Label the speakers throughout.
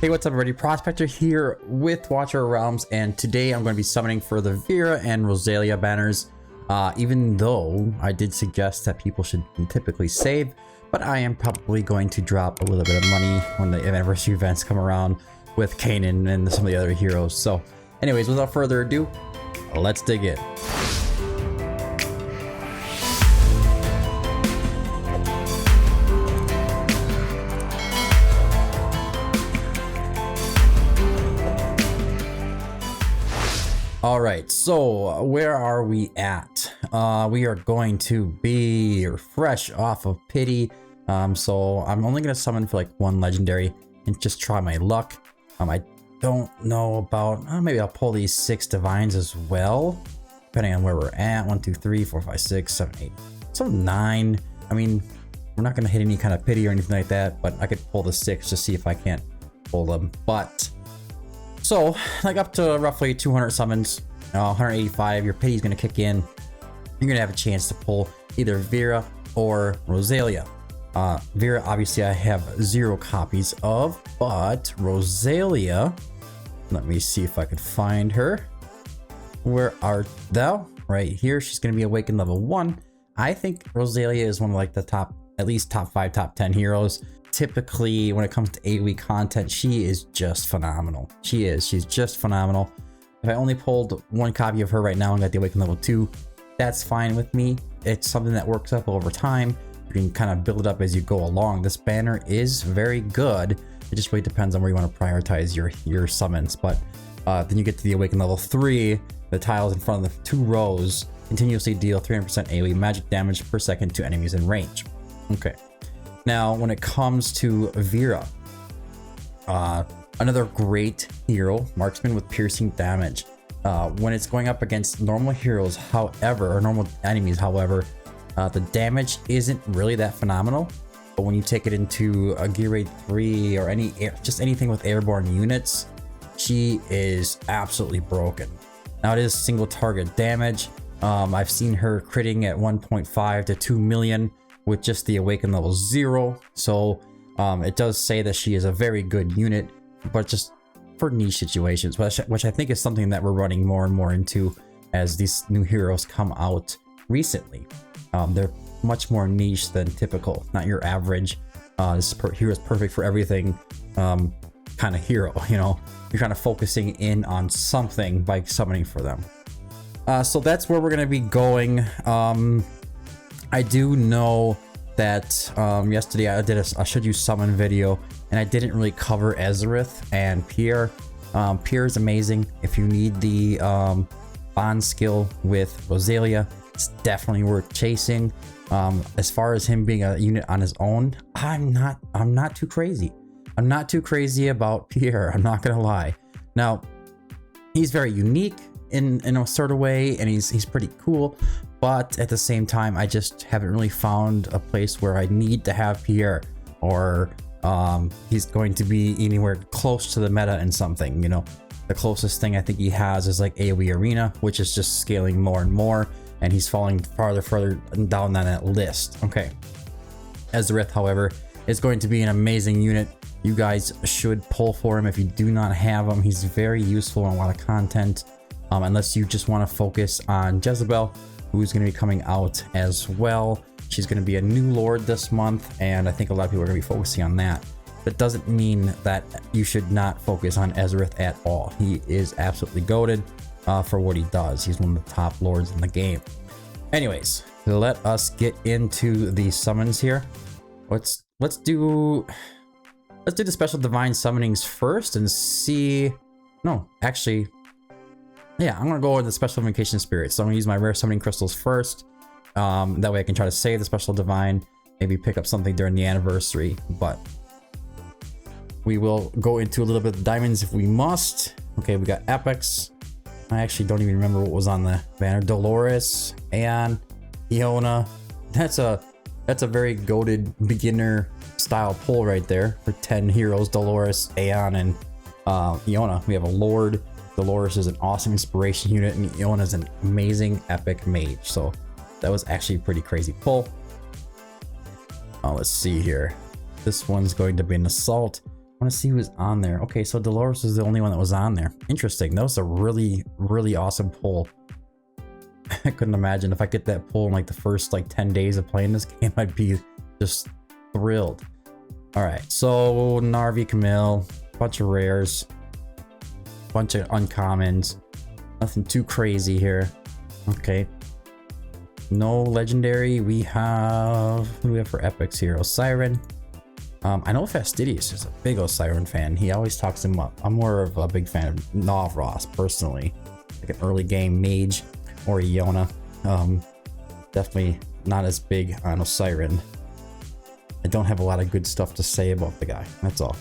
Speaker 1: Hey, what's up everybody? Prospector here with Watcher of Realms, and today I'm going to be summoning for the Vera and Roselia banners. Even though I did suggest that people should typically save, but I am probably going to drop a little bit of money when the anniversary events come around with Kanan and some of the other heroes. So anyways, without further ado, let's dig in. Alright, so where are we at? We are going to be fresh off of Pity. So I'm only going to summon for like one legendary and just try my luck. I don't know about, maybe I'll pull these 6 divines as well, depending on where we're at. 1, 2, 3, 4, 5, 6, 7, 8. So 9. I mean, we're not going to hit any kind of Pity or anything like that, but I could pull the 6 to see if I can't pull them. But so, like up to roughly 200 summons, 185, your Pity's going to kick in. You're going to have a chance to pull either Vera or Roselia. Vera, obviously, I have 0 copies of, but Roselia, let me see if I can find her. Where art thou? Right here, she's going to be awakened level 1. I think Roselia is one of like the top, at least top 5, top 10 heroes. Typically, when it comes to AoE content, she is just phenomenal. She's just phenomenal. If I only pulled 1 copy of her right now and got the Awaken level 2, that's fine with me. It's something that works up over time. You can kind of build it up as you go along. This banner is very good. It just really depends on where you want to prioritize your summons. But then you get to the Awaken level 3, the tiles in front of the 2 rows continuously deal 300% AoE magic damage per second to enemies in range. Okay. Now, when it comes to Vera, another great hero, marksman with piercing damage. When it's going up against normal heroes, however, or normal enemies, however, the damage isn't really that phenomenal. But when you take it into a gear raid 3 or just anything with airborne units, she is absolutely broken. Now, it is single target damage. I've seen her critting at 1.5 to 2 million. With just the Awaken level 0. So it does say that she is a very good unit, but just for niche situations, which I think is something that we're running more and more into as these new heroes come out recently. They're much more niche than typical, not your average this hero is perfect for everything kind of hero. You know, you're kind of focusing in on something by summoning for them. So that's where we're going to be going. I do know that yesterday I did a should you summon video, and I didn't really cover Ezreath and Pierre. Pierre is amazing. If you need the bond skill with Roselia, it's definitely worth chasing. As far as him being a unit on his own, I'm not too crazy. I'm not too crazy about Pierre. I'm not gonna lie. Now, he's very unique in a sort of way, and he's pretty cool. But at the same time, I just haven't really found a place where I need to have Pierre, or he's going to be anywhere close to the meta in something. You know, the closest thing I think he has is like AoE Arena, which is just scaling more and more, and he's falling further down on that list. Okay. Ezreath, however, is going to be an amazing unit. You guys should pull for him if you do not have him. He's very useful in a lot of content, unless you just want to focus on Jezebel, who's going to be coming out as well. She's going to be a new lord this month, and I think a lot of people are going to be focusing on that. That doesn't mean that you should not focus on Ezreath at all. He is absolutely goated for what he does. He's one of the top lords in the game. Anyways, let us get into the summons here. Let's do the special divine summonings first and see. No, actually, yeah, I'm gonna go with the special invocation spirits. So I'm gonna use my rare summoning crystals first. That way I can try to save the special divine, maybe pick up something during the anniversary. But we will go into a little bit of diamonds if we must. Okay, we got epics. I actually don't even remember what was on the banner. Dolores and Iona. That's a very goated beginner style pull right there for 10 heroes. Dolores, Aeon, and Iona. We have a lord. Dolores is an awesome inspiration unit, and Iona is an amazing epic mage. So that was actually a pretty crazy pull. Let's see here. This one's going to be an assault. want to see who's on there. Okay, so Dolores is the only one that was on there. Interesting. That was a really, really awesome pull. I couldn't imagine if I get that pull in like the first like 10 days of playing this game, I'd be just thrilled. All right, so Narvi, Camille, bunch of rares, bunch of uncommons, nothing too crazy here. Okay, no legendary. We have, who do we have for epics here? Osiren. I know Fastidious is a big Osiren fan. He always talks him up. I'm more of a big fan of Navros personally, like an early game mage or Iona. Definitely not as big on Osiren. I don't have a lot of good stuff to say about the guy. That's all.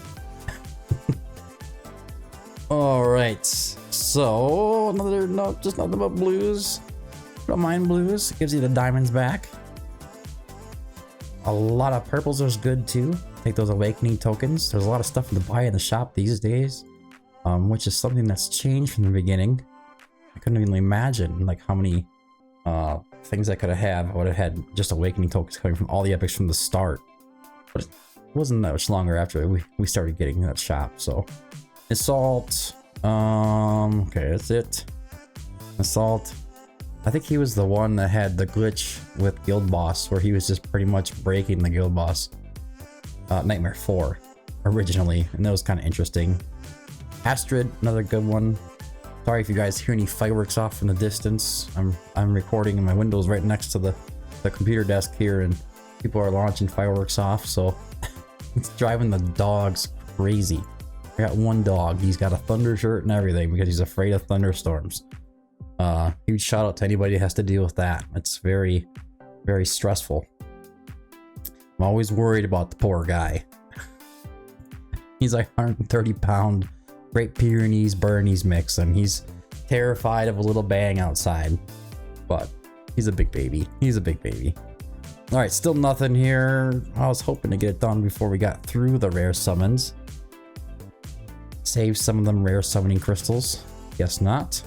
Speaker 1: All right, so just nothing but blues. Don't mind blues. Gives you the diamonds back. A lot of purples is good too. Take those awakening tokens. There's a lot of stuff to buy in the shop these days, which is something that's changed from the beginning. I couldn't even imagine like how many things I could have had. I would have had just awakening tokens coming from all the epics from the start. But it wasn't that much longer after we started getting that shop. So Assault, okay, that's it. Assault, I think he was the one that had the glitch with Guild Boss where he was just pretty much breaking the Guild Boss. Nightmare 4 originally, and that was kind of interesting. Astrid, another good one. Sorry if you guys hear any fireworks off in the distance. I'm recording and my window's right next to the computer desk here, and people are launching fireworks off, so it's driving the dogs crazy. I got one dog, he's got a thunder shirt and everything because he's afraid of thunderstorms. Huge shout out to anybody that has to deal with that. It's very, very stressful. I'm always worried about the poor guy. He's like 130 pound Great Pyrenees Bernese mix, and he's terrified of a little bang outside, but he's a big baby. He's a big baby. All right, still nothing here. I was hoping to get it done before we got through the rare summons. Save some of them rare summoning crystals. Guess not.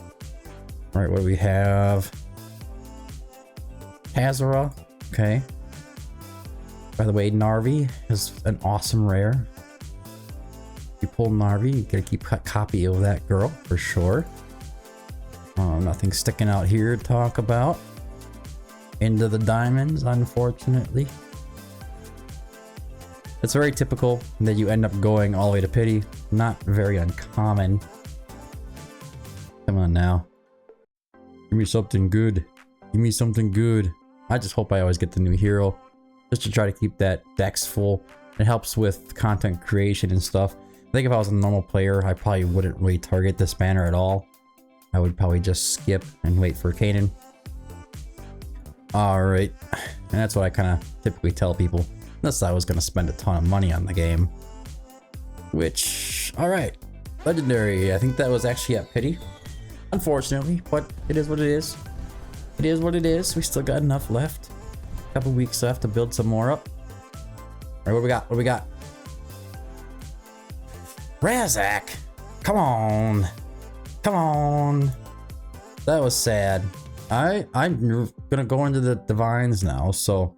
Speaker 1: All right, what do we have? Hazara. Okay. By the way, Narvi is an awesome rare. If you pull Narvi, you gotta keep a copy of that girl for sure. Nothing sticking out here to talk about. Into the diamonds, unfortunately. It's very typical that you end up going all the way to pity. Not very uncommon. Come on now. Give me something good. Give me something good. I just hope I always get the new hero, just to try to keep that dex full. It helps with content creation and stuff. I think if I was a normal player, I probably wouldn't really target this banner at all. I would probably just skip and wait for Kanan. Alright, and that's what I kind of typically tell people, unless I was going to spend a ton of money on the game. Which, alright, legendary. I think that was actually at pity, unfortunately, but it is what it is. It is what it is. We still got enough left. A couple weeks left to build some more up. Alright, what do we got? What do we got? Razak! Come on! Come on! That was sad. I'm gonna go into the divines now, so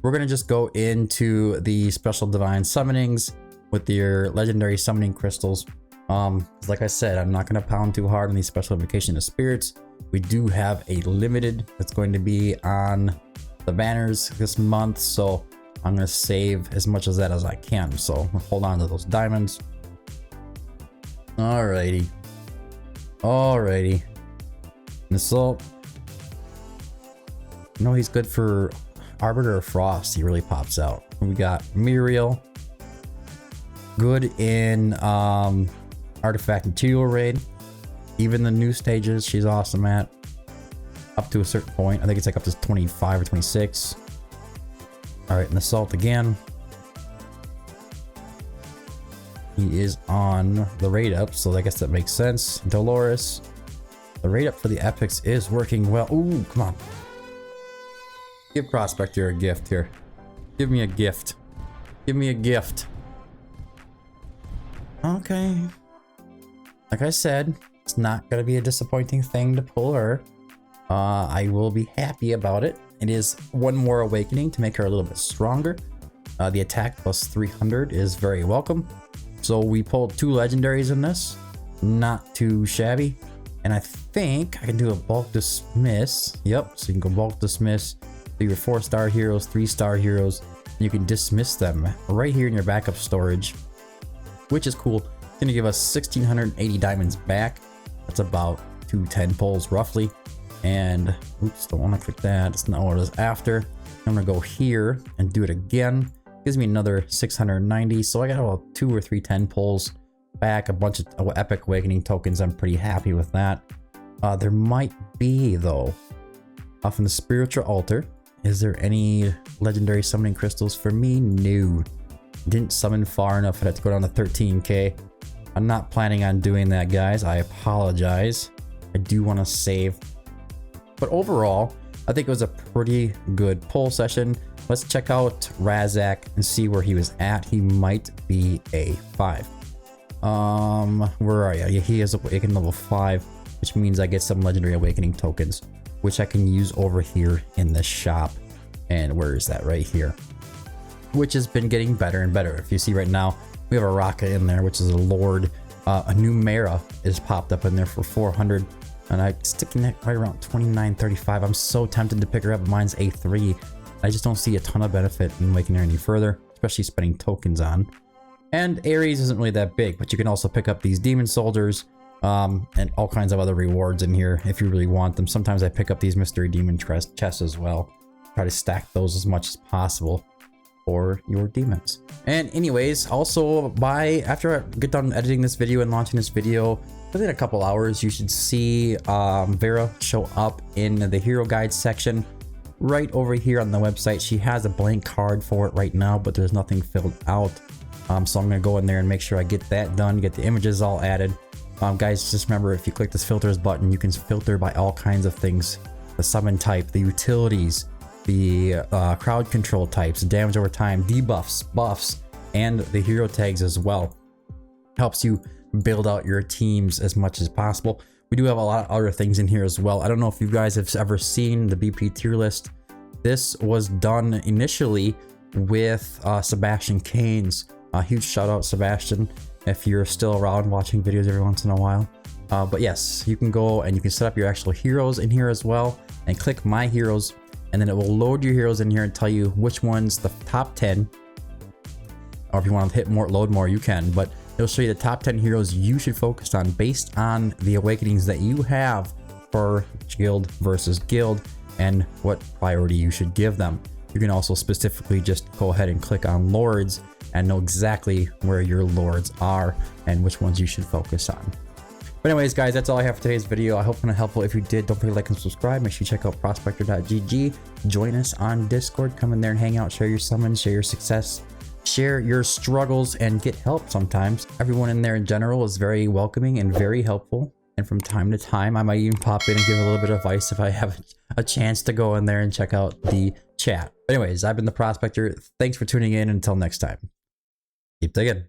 Speaker 1: we're gonna just go into the special divine summonings with your legendary summoning crystals. Like I said, I'm not gonna pound too hard on these special invocation of spirits. We do have a limited that's going to be on the banners this month, so I'm gonna save as much of that as I can. So hold on to those diamonds. Alrighty. Alrighty. Assault. You know, he's good for Arbiter of Frost. He really pops out. We got Muriel. Good in Artifact Material Raid. Even the new stages, she's awesome at. Up to a certain point. I think it's like up to 25 or 26. Alright, and Assault again. He is on the raid up, so I guess that makes sense. Dolores. The rate up for the epics is working well. Ooh, come on. Give Prospector a gift here. Give me a gift. Give me a gift. Okay. Like I said, it's not going to be a disappointing thing to pull her. I will be happy about it. It is one more awakening to make her a little bit stronger. The attack plus 300 is very welcome. So we pulled 2 legendaries in this. Not too shabby. And I think I can do a bulk dismiss. Yep, so you can go bulk dismiss. Do your 4-star heroes, 3-star heroes. And you can dismiss them right here in your backup storage, which is cool. It's gonna give us 1,680 diamonds back. That's about 210 pulls roughly. And oops, don't want to click that. It's not what it is after. I'm gonna go here and do it again. Gives me another 690. So I got about 2 or 3 10 pulls back, a bunch of epic awakening tokens. I'm pretty happy with that. There might be though, off in the spiritual altar. Is there any legendary summoning crystals for me? No. Didn't summon far enough. I had to go down to 13k. I'm not planning on doing that, guys. I apologize. I do want to save. But overall, I think it was a pretty good pull session. Let's check out Razak and see where he was at. He might be a 5. Where are you? Yeah, he is awakened level 5, which means I get some legendary awakening tokens, which I can use over here in the shop. And where is that? Right here, which has been getting better and better. If you see right now, we have a Raka in there, which is a Lord. A new Mara is popped up in there for 400, and I'm sticking it right around 29.35. I'm so tempted to pick her up, but mine's A3. I just don't see a ton of benefit in making her any further, especially spending tokens on. And Ares isn't really that big, but you can also pick up these demon soldiers and all kinds of other rewards in here if you really want them. Sometimes I pick up these mystery demon chests as well. Try to stack those as much as possible for your demons. And anyways, also after I get done editing this video and launching this video, within a couple hours, you should see Vera show up in the hero guide section right over here on the website. She has a blank card for it right now, but there's nothing filled out. So I'm gonna go in there and make sure I get that done, get the images all added. Guys, just remember, if you click this filters button, you can filter by all kinds of things: the summon type, the utilities, the crowd control types, damage over time, debuffs, buffs, and the hero tags as well. Helps you build out your teams as much as possible. We do have a lot of other things in here as well. I don't know if you guys have ever seen the BP tier list. This was done initially with Sebastian Canes. Huge shout out, Sebastian, if you're still around watching videos every once in a while. But yes, you can go and you can set up your actual heroes in here as well, and click my heroes, and then it will load your heroes in here and tell you which one's the top 10. Or if you want to hit more, load more, you can, but it'll show you the top 10 heroes you should focus on based on the awakenings that you have for guild versus guild and what priority you should give them. You can also specifically just go ahead and click on lords and know exactly where your lords are and which ones you should focus on. But anyways, guys, that's all I have for today's video. I hope it was helpful. If you did, don't forget to like and subscribe. Make sure you check out prospector.gg. Join us on Discord. Come in there and hang out. Share your summons, share your success, share your struggles, and get help sometimes. Everyone in there in general is very welcoming and very helpful. And from time to time, I might even pop in and give a little bit of advice if I have a chance to go in there and check out the chat. But anyways, I've been the Prospector. Thanks for tuning in. Until next time, keep digging.